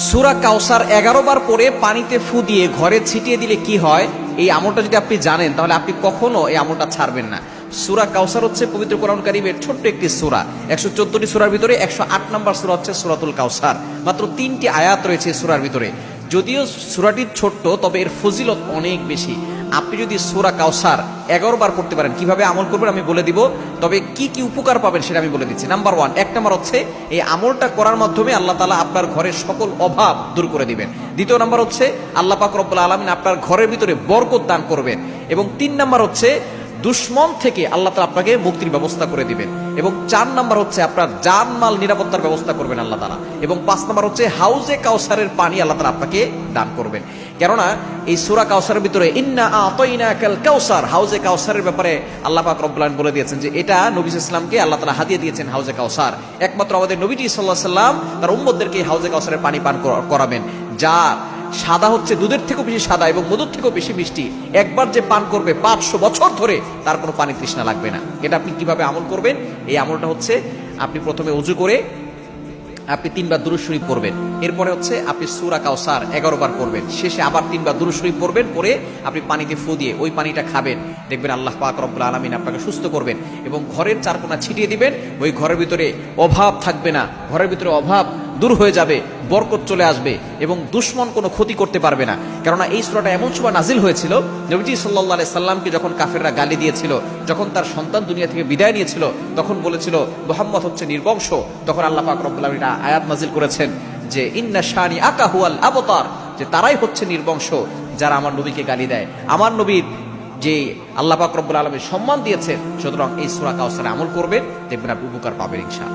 সূরা কাউসার 11 বার পরে পানিতে ফু দিয়ে ঘরে ছিটিয়ে দিলে কি হয়, এই আমলটা যদি আপনি জানেন তাহলে আপনি কখনো এই আমলটা ছাড়বেন না। সূরা কাউসার হচ্ছে পবিত্র কোরআন কারীমের ছোট্ট একটি সূরা। 114টি সূরার ভিতরে 108 নম্বর সূরা হচ্ছে সূরাতুল কাউসার। মাত্র 3টি আয়াত রয়েছে সূরার ভিতরে। যদিও সূরাটি ছোট্ট, তবে এর ফজিলত অনেক বেশি। আপনি যদি সূরা কাউসার 11 বার পড়তে পারেন, কিভাবে আমল করবেন আমি বলে দিব, তবে কি কি উপকার পাবেন সেটা আমি বলে দিচ্ছি। নাম্বার 1, 1 নম্বর হচ্ছে এই আমলটা করার মাধ্যমে আল্লাহ তাআলা আপনার ঘরের সকল অভাব দূর করে দিবেন। দ্বিতীয় নম্বর হচ্ছে আল্লাহ পাক রব্বুল আলামিন আপনার ঘরের ভিতরে বরকত দান করবেন। এবং 3 নম্বর হচ্ছে দুশ্মন থেকে আল্লাহ তাআলা আপনাকে মুক্তির ব্যবস্থা করে দিবেন। এবং 4 নম্বর হচ্ছে আপনার জানমাল নিরাপত্তার ব্যবস্থা করবেন আল্লাহ তাআলা। এবং 5 নম্বর হচ্ছে হাউজে কাউসারের পানি আল্লাহ তাআলা আপনাকে দান করবেন। কেননা এই সূরা কাউসারের ভিতরে ইন্না আতাইনাকাল কাউসার, হাউজে কাউসারের ব্যাপারে আল্লাহ পাক রব্বুল আলামিন বলে দিয়েছেন যে এটা নবী সাল্লাল্লাহু আলাইহি ওয়াসাল্লামকে আল্লাহ তাআলা হাদিয়া দিয়েছেন হাউজে কাউসার। একমাত্র আমাদের নবীজি সাল্লাল্লাহু আলাইহি ওয়াসাল্লাম তার উম্মতদেরকে হাউজে কাউসারের পানি পান করাবেন, যা সাদা হচ্ছে দুধের থেকেও বেশি সাদা এবং মধুর থেকেও বেশি মিষ্টি। একবার যে পান করবে 500 বছর ধরে তার কোনো পানি তৃষ্ণা লাগবে না। এটা আপনি কিভাবে আমল করবেন? এই আমলটা হচ্ছে আপনি প্রথমে ওযু করে আপনি 3 বার দুরূদ শরীফ পড়বেন। এরপরে হচ্ছে আপনি সূরা কাউসার 11 বার পড়বেন। শেষে আবার 3 বার দুরূদ শরীফ পড়বেন। পরে আপনি পানিতে ফু দিয়ে ওই পানিটা খাবেন। দেখবেন আল্লাহ পাক রব্বুল আলামিন আপনাকে সুস্থ করবেন এবং ঘরের চারকোনা ছিটিয়ে দিবেন। ওই ঘরের ভিতরে অভাব থাকবে না, ঘরের ভিতরে অভাব দূর হয়ে যাবে, বরকত চলে আসবে এবং দুশমন কোনো ক্ষতি করতে পারবে না। কেননা এই সূরাটা এমন সময় নাজিল হয়েছিল, নবীজি সাল্লাল্লাহু আলাইহি সাল্লামকে যখন কাফেররা গালি দিয়েছিল, যখন তার সন্তান দুনিয়া থেকে বিদায় নিয়েছিল, তখন বলেছিল মুহাম্মদ হচ্ছে নির্বংশ। তখন আল্লাহ পাক রব্বুল আলামিন আয়াত নাজিল করেছেন যে ইন্না শানি আকা হুয়াল আবতার, যে তারাই হচ্ছে নির্বংশ যারা আমার নবীকে গালি দেয়। আমার নবীর যে আল্লাহ পাক রব্বুল আলামিন সম্মান দিয়েছেন, সুতরাং এই সূরা কাউসারে আমল করবেন, দেখবেন আপনি উপকার পাবেন ইনশাআল্লাহ।